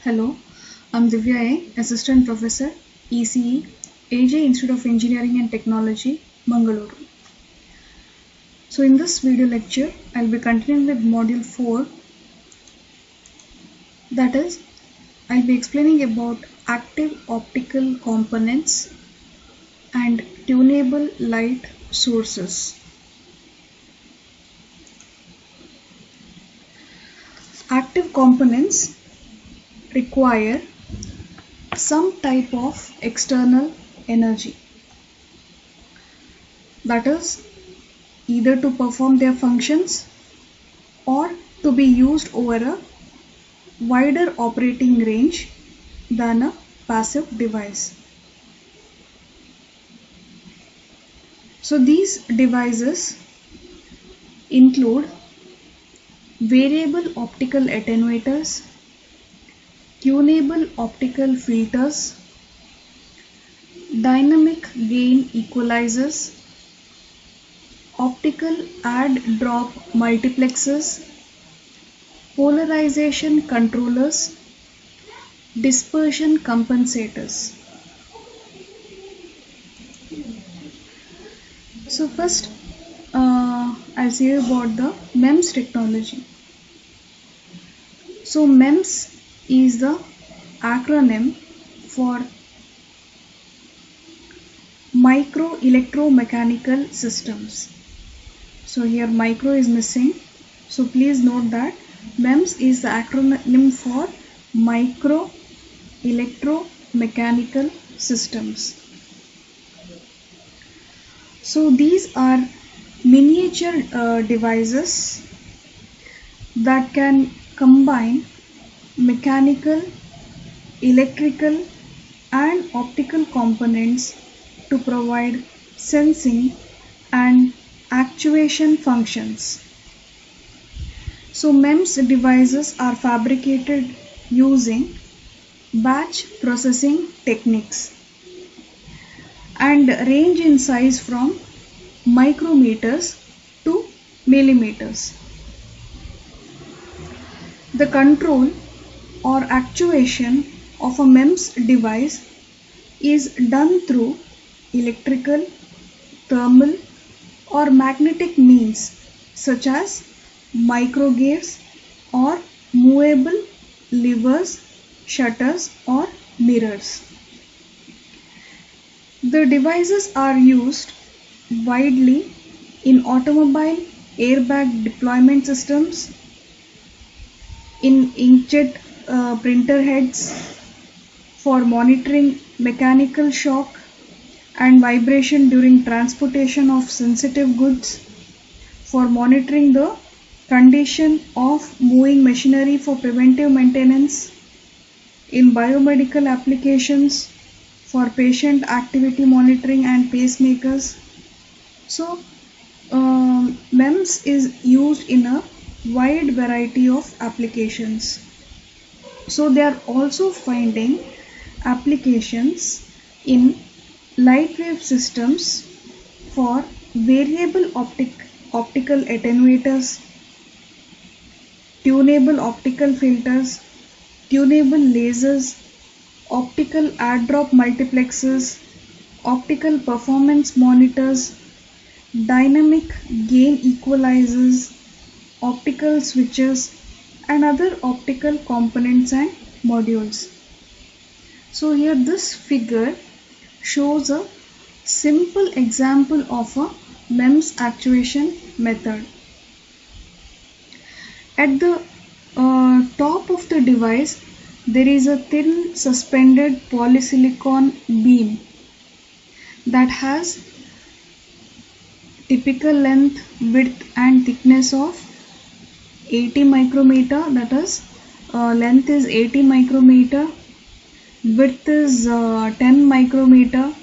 Hello, I'm Divya A, Assistant Professor, ECE, AJ Institute of Engineering and Technology, Mangalore. So in this video lecture, I'll be continuing with Module 4. That is, I'll be explaining about active optical components and tunable light sources. Active components require some type of external energy, that is either to perform their functions or to be used over a wider operating range than a passive device. So these devices include variable optical attenuators, tunable optical filters, dynamic gain equalizers, optical add-drop multiplexers, polarization controllers, dispersion compensators. So first, I'll say about the MEMS technology. So MEMS is the acronym for micro electromechanical systems. So here micro is missing. So please note that MEMS is the acronym for micro electromechanical systems. So these are miniature devices that can combine mechanical, electrical and optical components to provide sensing and actuation functions. So MEMS devices are fabricated using batch processing techniques and range in size from micrometers to millimeters. The control or actuation of a MEMS device is done through electrical, thermal or magnetic means such as microgates or movable levers, shutters or mirrors. The devices are used widely in automobile airbag deployment systems, in inkjet printer heads, for monitoring mechanical shock and vibration during transportation of sensitive goods, for monitoring the condition of moving machinery for preventive maintenance, in biomedical applications, for patient activity monitoring and pacemakers. So MEMS is used in a wide variety of applications. So they are also finding applications in light wave systems for variable optical attenuators, tunable optical filters, tunable lasers, optical add-drop multiplexers, optical performance monitors, dynamic gain equalizers, optical switches and other optical components and modules. So here this figure shows a simple example of a MEMS actuation method. At the top of the device there is a thin suspended polysilicon beam that has typical length, width and thickness of 80 micrometer, that is length is 80 micrometer, width is 10 micrometer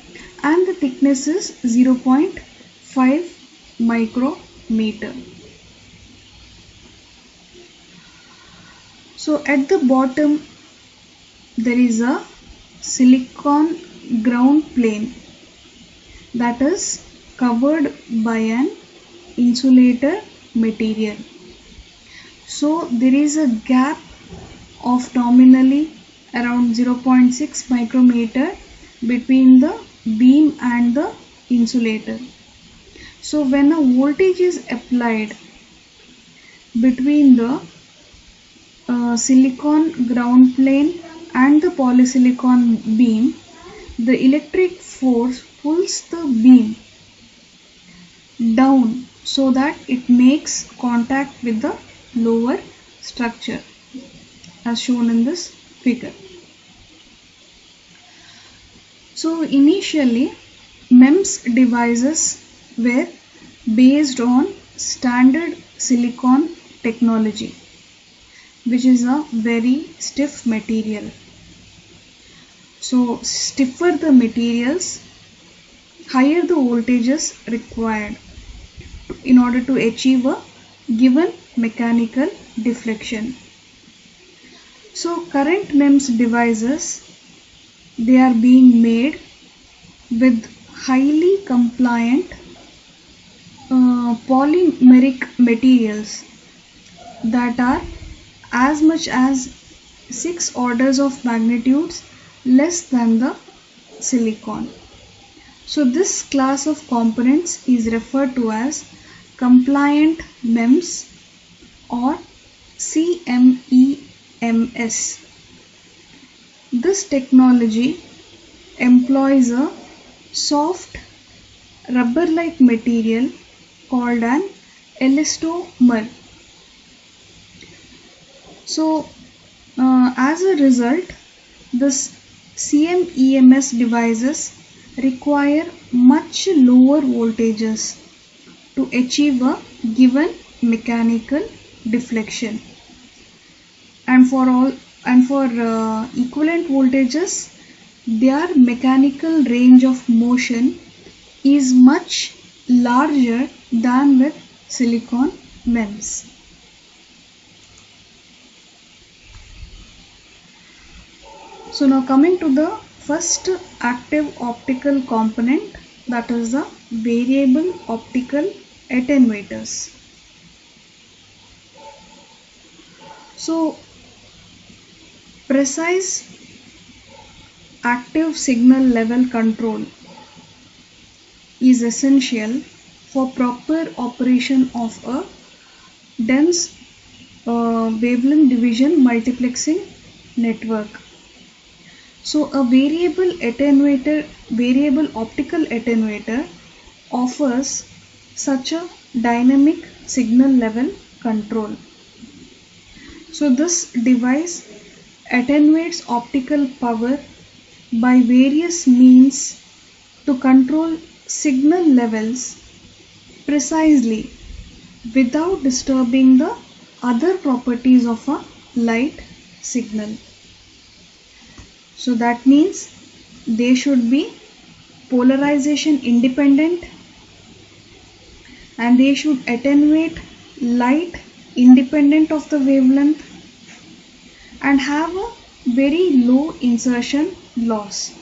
and the thickness is 0.5 micrometer. So at the bottom there is a silicon ground plane that is covered by an insulator material. So there is a gap of nominally around 0.6 micrometer between the beam and the insulator. So when a voltage is applied between the silicon ground plane and the polysilicon beam, the electric force pulls the beam down so that it makes contact with the lower structure as shown in this figure. So initially MEMS devices were based on standard silicon technology, which is a very stiff material. So stiffer the materials, higher the voltages required in order to achieve a given mechanical deflection. So current MEMS devices, they are being made with highly compliant polymeric materials that are as much as 6 orders of magnitudes less than the silicon. So this class of components is referred to as compliant MEMS or CMEMS. This technology employs a soft rubber-like material called an elastomer. So as a result, this CMEMS devices require much lower voltages to achieve a given mechanical deflection, and for equivalent voltages, their mechanical range of motion is much larger than with silicon MEMS. So now coming to the first active optical component, that is the variable optical attenuators. So precise active signal level control is essential for proper operation of a dense wavelength division multiplexing network. So a variable optical attenuator offers such a dynamic signal level control. So this device attenuates optical power by various means to control signal levels precisely without disturbing the other properties of a light signal. So that means they should be polarization independent, and they should attenuate light independent of the wavelength and have a very low insertion loss.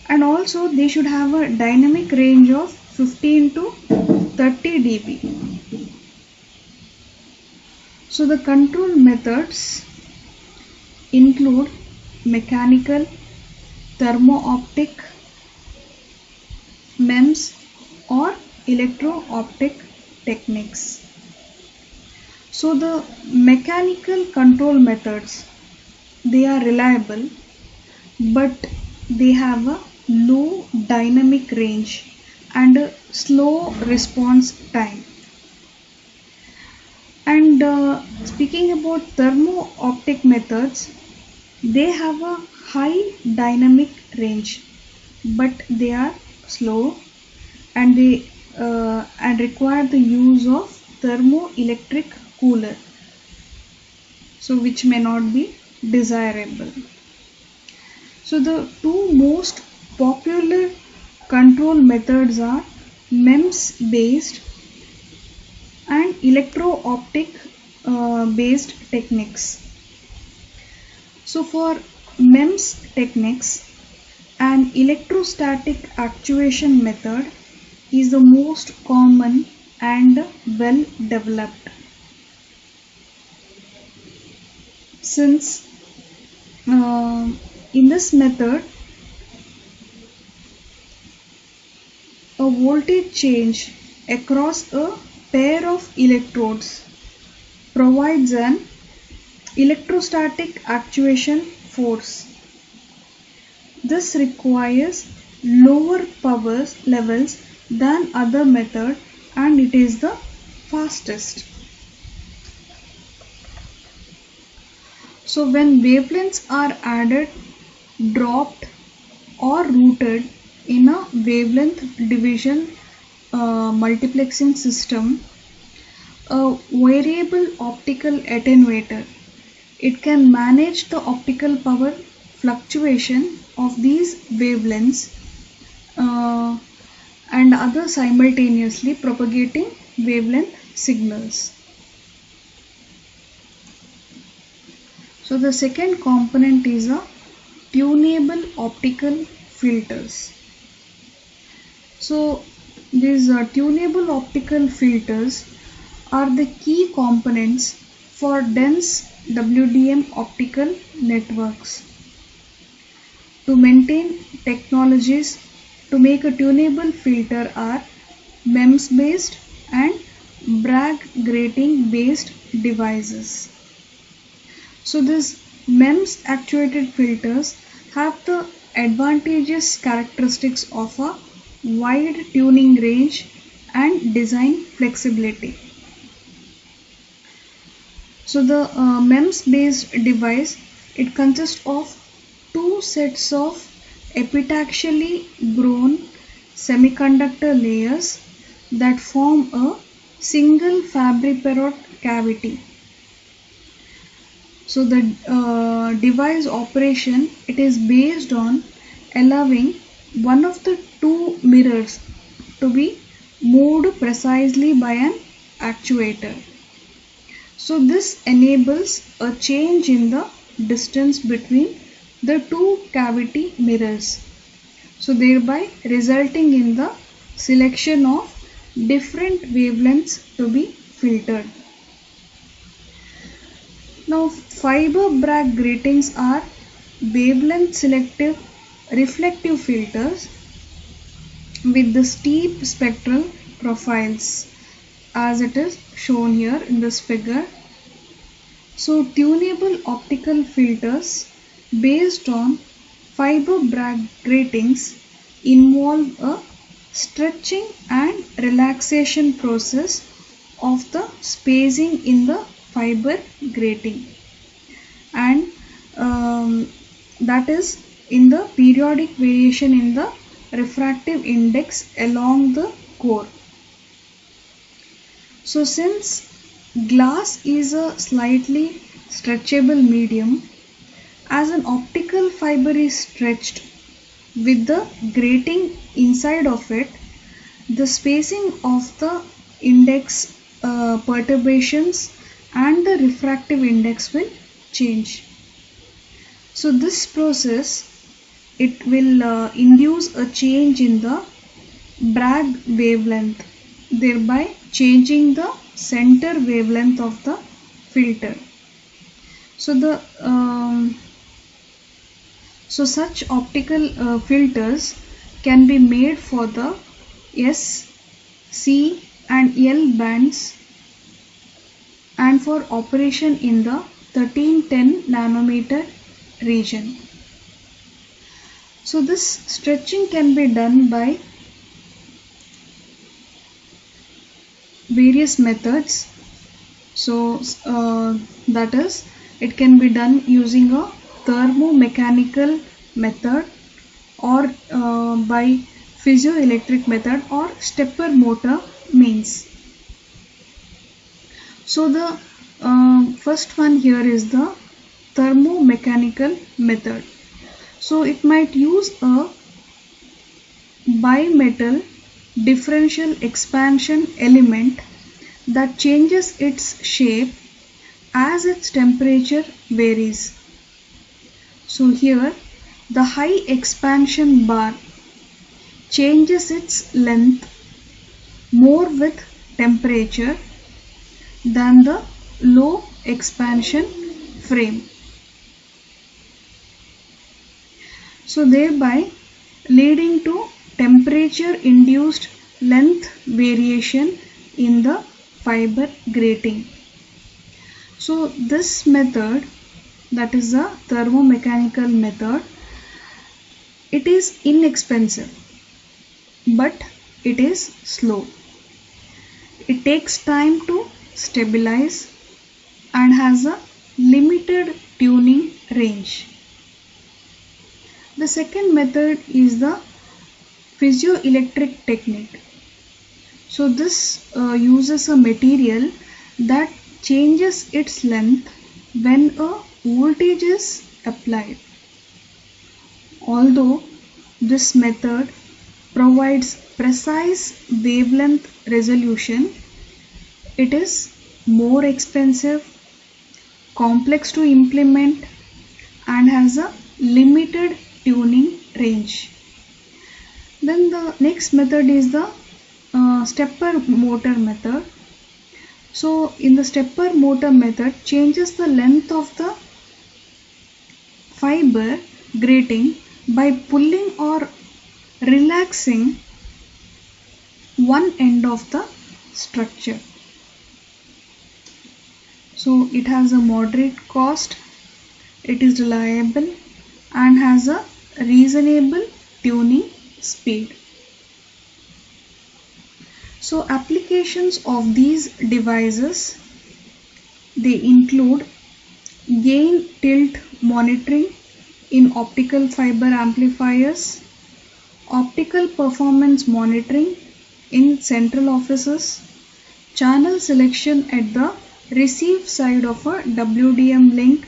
And also they should have a dynamic range of 15 to 30 dB. So the control methods include mechanical, thermo-optic, MEMS or electro-optic techniques. So the mechanical control methods, they are reliable, but they have a low dynamic range and a slow response time. And speaking about thermo-optic methods, they have a high dynamic range, but they are slow, and they require the use of thermoelectric cooler, so which may not be desirable. So the two most popular control methods are MEMS based and electro-optic based techniques. So for MEMS techniques, an electrostatic actuation method is the most common and well developed. Since In this method, a voltage change across a pair of electrodes provides an electrostatic actuation force. This requires lower power levels than other method, and it is the fastest. So when wavelengths are added, dropped or routed in a wavelength division multiplexing system, a variable optical attenuator, it can manage the optical power fluctuation of these wavelengths and other simultaneously propagating wavelength signals. So the second component is a tunable optical filters. So these tunable optical filters are the key components for dense WDM optical networks. To maintain technologies to make a tunable filter are MEMS based and Bragg grating based devices. So these MEMS actuated filters have the advantageous characteristics of a wide tuning range and design flexibility. So the MEMS based device, it consists of two sets of epitaxially grown semiconductor layers that form a single Fabry-Perot cavity. So the device operation, it is based on allowing one of the two mirrors to be moved precisely by an actuator. So this enables a change in the distance between the two cavity mirrors, so thereby resulting in the selection of different wavelengths to be filtered. Now fiber Bragg gratings are wavelength selective reflective filters with the steep spectral profiles as it is shown here in this figure. So tunable optical filters based on fiber Bragg gratings involve a stretching and relaxation process of the spacing in the fiber grating, and that is in the periodic variation in the refractive index along the core. So since glass is a slightly stretchable medium, as an optical fiber is stretched with the grating inside of it, the spacing of the index perturbations and the refractive index will change. So this process, it will induce a change in the Bragg wavelength, thereby changing the center wavelength of the filter. So the such optical filters can be made for the S, C and L bands and for operation in the 1310 nanometer region. So this stretching can be done by various methods. So that is, it can be done using a thermomechanical method or by piezoelectric method or stepper motor means. So the first one here is the thermomechanical method. So it might use a bimetal differential expansion element that changes its shape as its temperature varies. So here the high expansion bar changes its length more with temperature than the low expansion frame. so thereby leading to temperature induced length variation in the fiber grating. So this method, that is the thermomechanical method, it is inexpensive but it is slow. It takes time to stabilize and has a limited tuning range. The second method is the piezoelectric technique. So this uses a material that changes its length when a voltage is applied. Although this method provides precise wavelength resolution, it is more expensive, complex to implement, and has a limited tuning range. Then the next method is the stepper motor method. So in the stepper motor method, changes the length of the fiber grating by pulling or relaxing one end of the structure. So it has a moderate cost, it is reliable and has a reasonable tuning speed. So applications of these devices, they include gain tilt monitoring in optical fiber amplifiers, optical performance monitoring in central offices, channel selection at the receive side of a WDM link,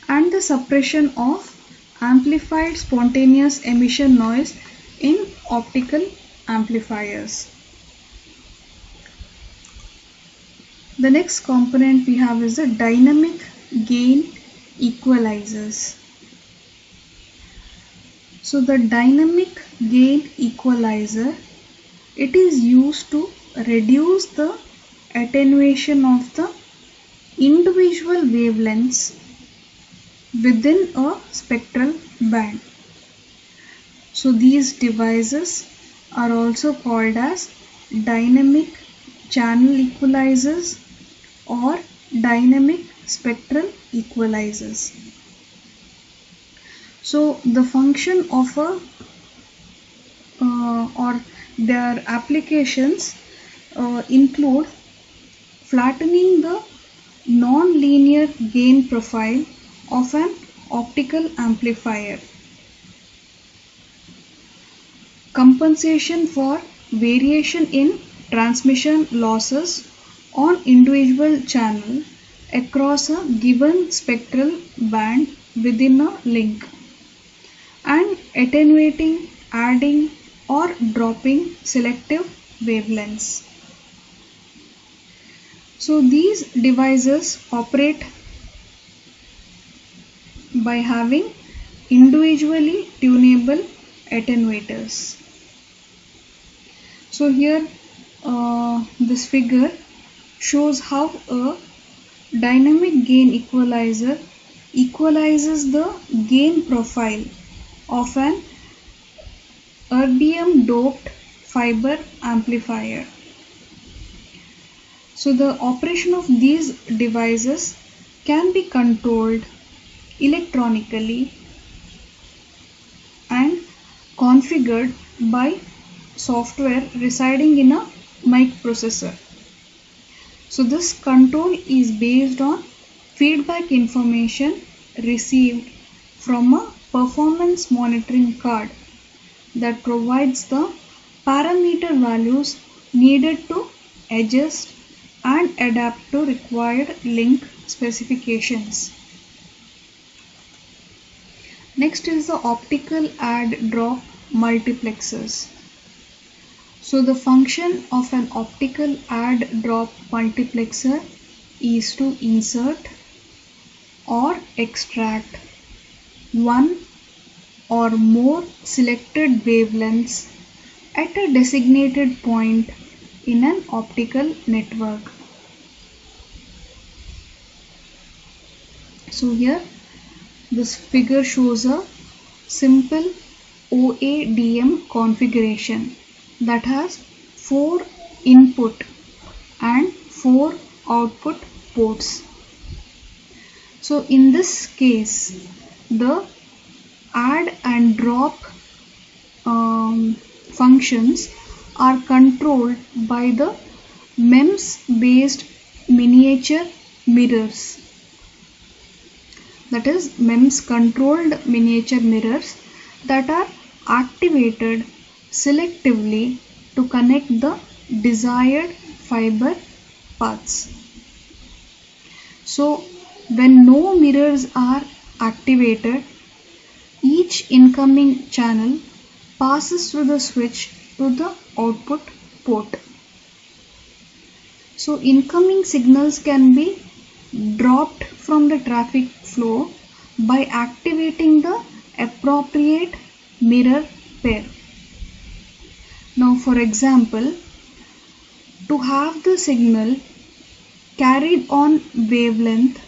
and the suppression of amplified spontaneous emission noise in optical amplifiers. The next component we have is the dynamic gain equalizers. So the dynamic gain equalizer, it is used to reduce the attenuation of the individual wavelengths within a spectral band. So these devices are also called as dynamic channel equalizers or dynamic spectral equalizers. So the function of a or their applications include flattening the non-linear gain profile of an optical amplifier, compensation for variation in transmission losses on individual channel across a given spectral band within a link, and attenuating, adding or dropping selective wavelengths. So these devices operate by having individually tunable attenuators. So here this figure shows how a dynamic gain equalizer equalizes the gain profile of an erbium doped fiber amplifier. So the operation of these devices can be controlled electronically and configured by software residing in a microprocessor. So this control is based on feedback information received from a performance monitoring card that provides the parameter values needed to adjust and adapt to required link specifications. Next is the optical add-drop multiplexers. So the function of an optical add-drop multiplexer is to insert or extract one or more selected wavelengths at a designated point in an optical network. So here this figure shows a simple OADM configuration that has 4 input and 4 output ports. So in this case, the add and drop functions are controlled by the MEMS based miniature mirrors. That is MEMS controlled miniature mirrors that are activated selectively to connect the desired fiber paths. So when no mirrors are activated, each incoming channel passes through the switch to the output port. So incoming signals can be dropped from the traffic flow by activating the appropriate mirror pair. Now for example, to have the signal carried on wavelength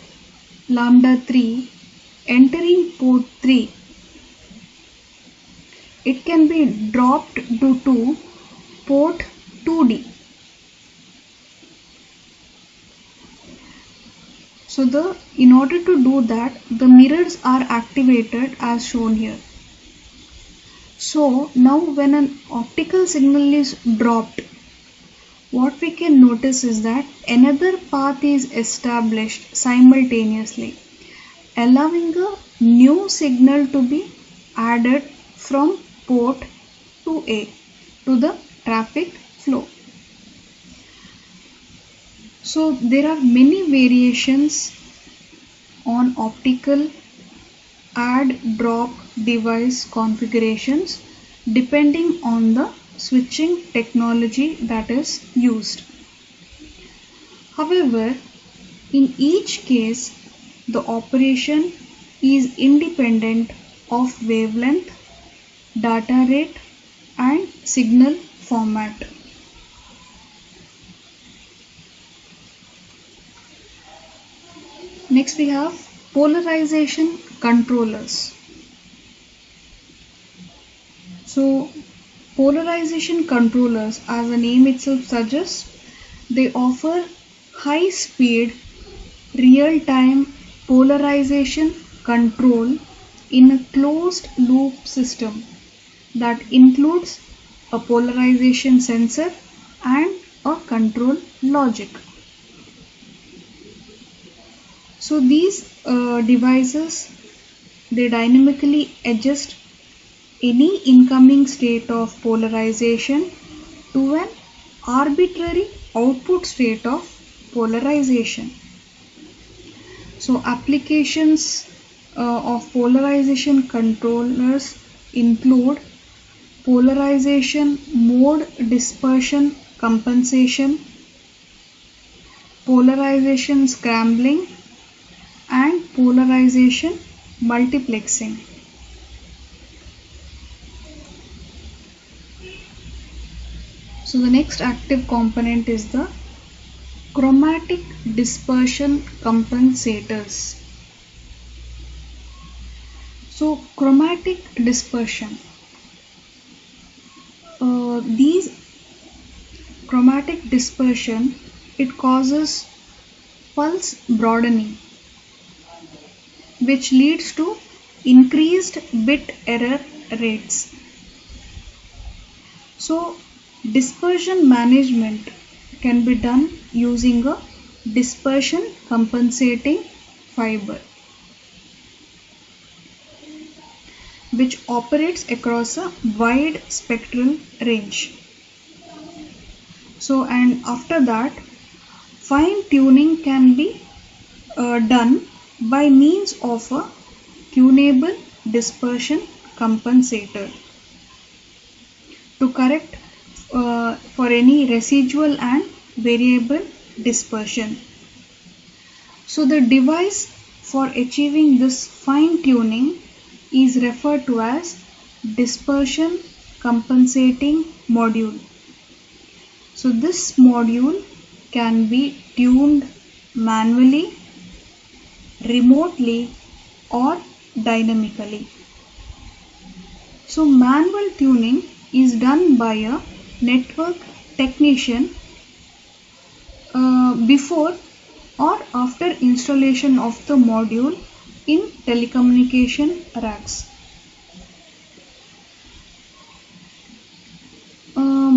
lambda 3 entering port 3, it can be dropped to port 2D. So in order to do that, the mirrors are activated as shown here. So now when an optical signal is dropped, what we can notice is that another path is established simultaneously, allowing a new signal to be added from port 2A to the traffic flow. So there are many variations on optical add-drop device configurations depending on the switching technology that is used. However, in each case, the operation is independent of wavelength, data rate, and signal format. Next we have polarization controllers. So polarization controllers, as the name itself suggests, they offer high speed real-time polarization control in a closed loop system that includes a polarization sensor and a control logic. So these devices, they dynamically adjust any incoming state of polarization to an arbitrary output state of polarization. So applications of polarization controllers include polarization mode dispersion compensation, polarization scrambling, and polarization multiplexing. So the next active component is the chromatic dispersion compensators. So chromatic dispersion, these chromatic dispersion, it causes pulse broadening, which leads to increased bit error rates. So dispersion management can be done using a dispersion compensating fiber, which operates across a wide spectral range. So and after that, fine tuning can be done by means of a tunable dispersion compensator to correct for any residual and variable dispersion. So the device for achieving this fine tuning is referred to as dispersion compensating module. So this module can be tuned manually, remotely, or dynamically. So manual tuning is done by a network technician before or after installation of the module in telecommunication racks.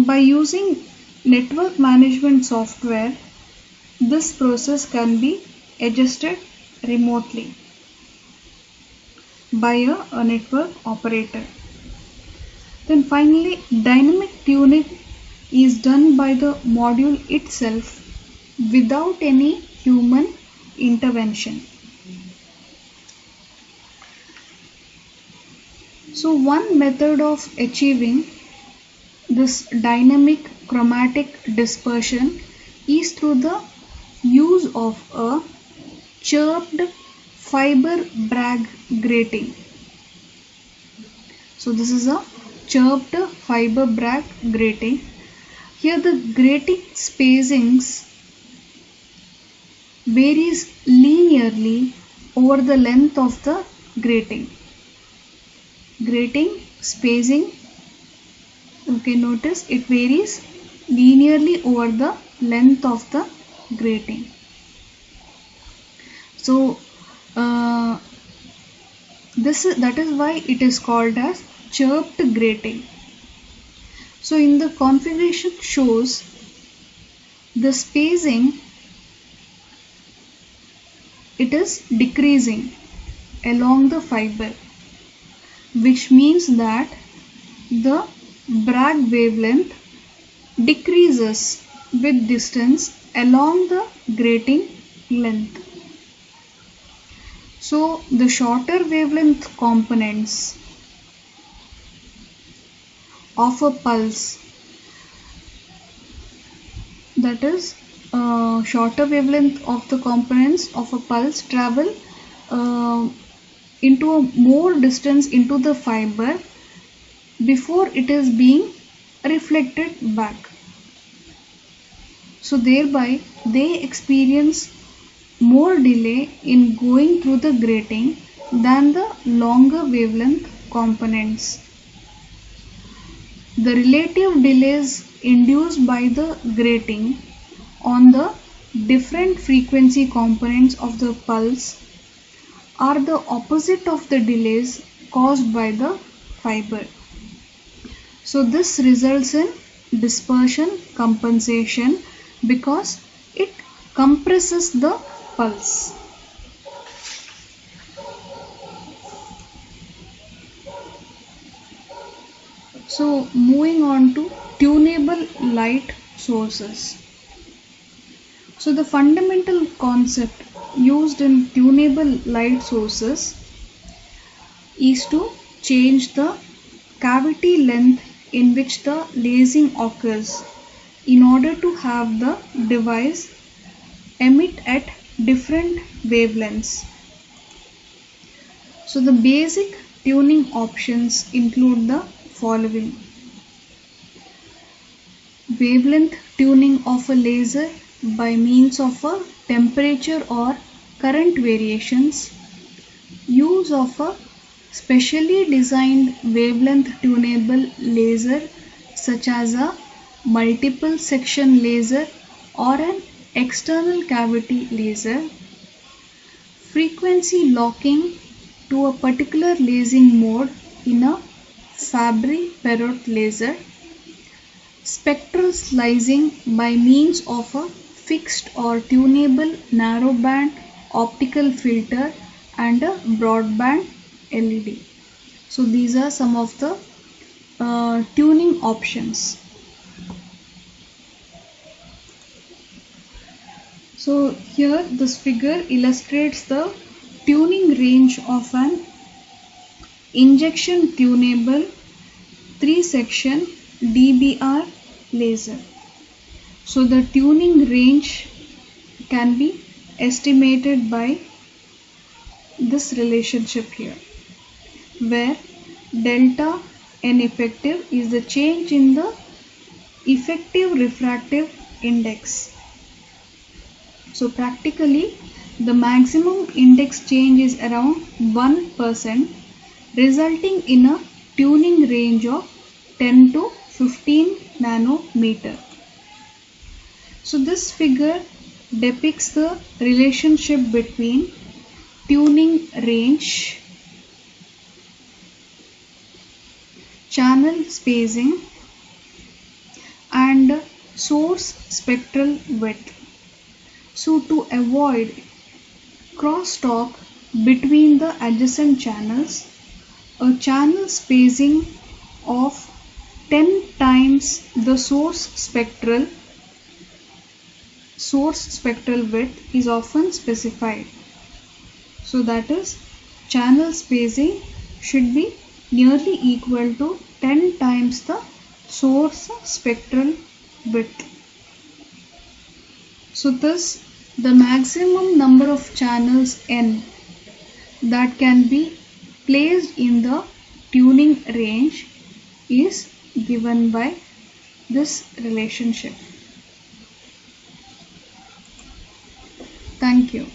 By using network management software, this process can be adjusted remotely by a network operator. Then finally, dynamic tuning is done by the module itself without any human intervention. So one method of achieving this dynamic chromatic dispersion is through the use of a chirped fiber Bragg grating. So this is a chirped fiber Bragg grating. Here the grating spacings varies linearly over the length of the grating. Grating spacing, okay, notice it varies linearly over the length of the grating. So that is why it is called as chirped grating. So in the configuration shows the spacing, it is decreasing along the fiber, which means that the Bragg wavelength decreases with distance along the grating length. So the shorter wavelength components of a pulse, that is shorter wavelength of the components of a pulse travel into a more distance into the fiber before it is being reflected back. So thereby they experience more delay in going through the grating than the longer wavelength components. The relative delays induced by the grating on the different frequency components of the pulse are the opposite of the delays caused by the fiber. So this results in dispersion compensation because it compresses the pulse. So moving on to tunable light sources. So the fundamental concept used in tunable light sources is to change the cavity length in which the lasing occurs in order to have the device emit at different wavelengths. So the basic tuning options include the following: wavelength tuning of a laser by means of a temperature or current variations, use of a specially designed wavelength tunable laser such as a multiple section laser or an external cavity laser, frequency locking to a particular lasing mode in a Fabry-Perot laser, spectral slicing by means of a fixed or tunable narrowband optical filter and a broadband LED. So these are some of the tuning options. So here this figure illustrates the tuning range of an injection tunable 3-section DBR laser. So the tuning range can be estimated by this relationship here, where delta N effective is the change in the effective refractive index. So practically the maximum index change is around 1%, resulting in a tuning range of 10 to 15 nanometer. So this figure depicts the relationship between tuning range, channel spacing and source spectral width. So to avoid crosstalk between the adjacent channels, a channel spacing of 10 times the source spectral width is often specified. So that is, channel spacing should be nearly equal to 10 times the source spectral width. So thus the maximum number of channels n that can be placed in the tuning range is given by this relationship. Thank you.